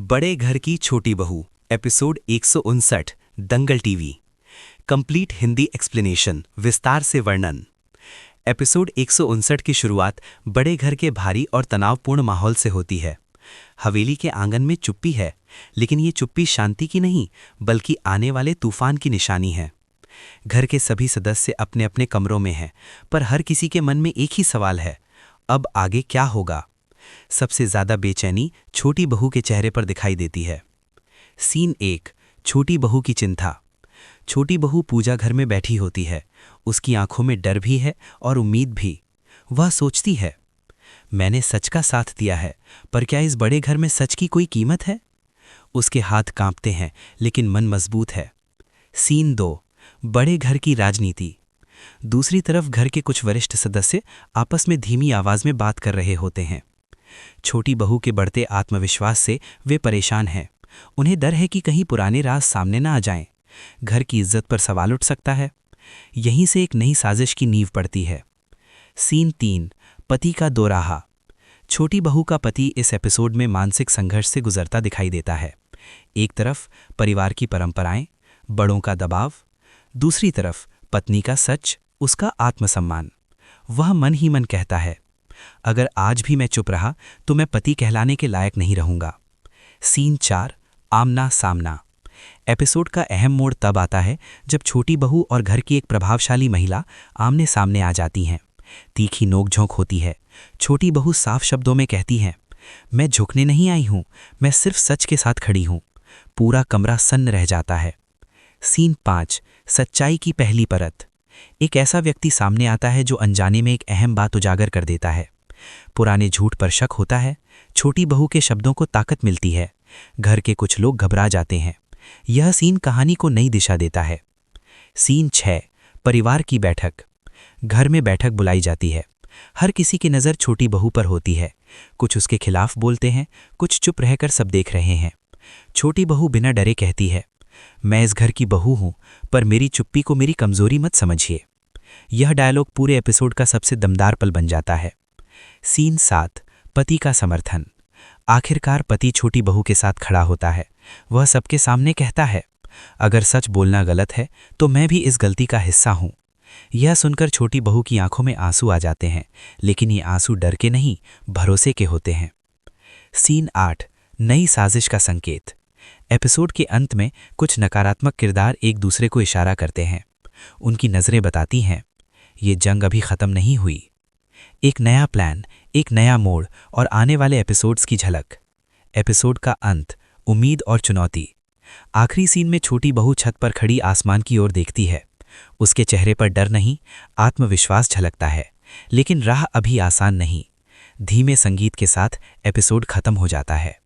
बड़े घर की छोटी बहू एपिसोड 159 दंगल टीवी। कंप्लीट हिंदी एक्सप्लेनेशन, विस्तार से वर्णन। एपिसोड 159 की शुरुआत बड़े घर के भारी और तनावपूर्ण माहौल से होती है। हवेली के आंगन में चुप्पी है, लेकिन ये चुप्पी शांति की नहीं बल्कि आने वाले तूफान की निशानी है। घर के सभी सदस्य अपने अपने कमरों में हैं, पर हर किसी के मन में एक ही सवाल है, अब आगे क्या होगा। सबसे ज्यादा बेचैनी छोटी बहू के चेहरे पर दिखाई देती है। सीन 1, छोटी बहू की चिंता। छोटी बहू पूजा घर में बैठी होती है। उसकी आंखों में डर भी है और उम्मीद भी। वह सोचती है, मैंने सच का साथ दिया है, पर क्या इस बड़े घर में सच की कोई कीमत है। उसके हाथ कांपते हैं, लेकिन मन मजबूत है। सीन 2, बड़े घर की राजनीति। दूसरी तरफ घर के कुछ वरिष्ठ सदस्य आपस में धीमी आवाज में बात कर रहे होते हैं। छोटी बहू के बढ़ते आत्मविश्वास से वे परेशान हैं। उन्हें डर है कि कहीं पुराने राज सामने ना आ जाएं। घर की इज्जत पर सवाल उठ सकता है। यहीं से एक नई साजिश की नींव पड़ती है। सीन 3, पति का दोराहा। छोटी बहू का पति इस एपिसोड में मानसिक संघर्ष से गुजरता दिखाई देता है। एक तरफ परिवार की परंपराएं, बड़ों का दबाव, दूसरी तरफ पत्नी का सच, उसका आत्मसम्मान। वह मन ही मन कहता है, अगर आज भी मैं चुप रहा तो मैं पति कहलाने के लायक नहीं रहूंगा। सीन 4, आमना सामना। एपिसोड का अहम मोड़ तब आता है जब छोटी बहू और घर की एक प्रभावशाली महिला आमने सामने आ जाती हैं। तीखी नोकझोंक होती है। छोटी बहू साफ शब्दों में कहती है, मैं झुकने नहीं आई हूं, मैं सिर्फ सच के साथ खड़ी हूं। पूरा कमरा सन्न रह जाता है। सीन 5, सच्चाई की पहली परत। एक ऐसा व्यक्ति सामने आता है जो अनजाने में एक अहम बात उजागर कर देता है। पुराने झूठ पर शक होता है। छोटी बहू के शब्दों को ताकत मिलती है। घर के कुछ लोग घबरा जाते हैं। यह सीन कहानी को नई दिशा देता है। सीन 6, परिवार की बैठक। घर में बैठक बुलाई जाती है। हर किसी की नज़र छोटी बहू पर होती है। कुछ उसके खिलाफ बोलते हैं, कुछ चुप रहकर सब देख रहे हैं। छोटी बहू बिना डरे कहती है, मैं इस घर की बहू हूं, पर मेरी चुप्पी को मेरी कमजोरी मत समझिए। यह डायलॉग पूरे एपिसोड का सबसे दमदार पल बन जाता है। सीन 7, पति का समर्थन। आखिरकार पति छोटी बहू के साथ खड़ा होता है। वह सबके सामने कहता है, अगर सच बोलना गलत है तो मैं भी इस गलती का हिस्सा हूं। यह सुनकर छोटी बहू की आंखों में आंसू आ जाते हैं, लेकिन ये आंसू डर के नहीं, भरोसे के होते हैं। सीन 8, नई साजिश का संकेत। एपिसोड के अंत में कुछ नकारात्मक किरदार एक दूसरे को इशारा करते हैं। उनकी नज़रें बताती हैं, ये जंग अभी खत्म नहीं हुई। एक नया प्लान, एक नया मोड़ और आने वाले एपिसोड्स की झलक। एपिसोड का अंत, उम्मीद और चुनौती। आखिरी सीन में छोटी बहू छत पर खड़ी आसमान की ओर देखती है। उसके चेहरे पर डर नहीं, आत्मविश्वास झलकता है। लेकिन राह अभी आसान नहीं। धीमे संगीत के साथ एपिसोड खत्म हो जाता है।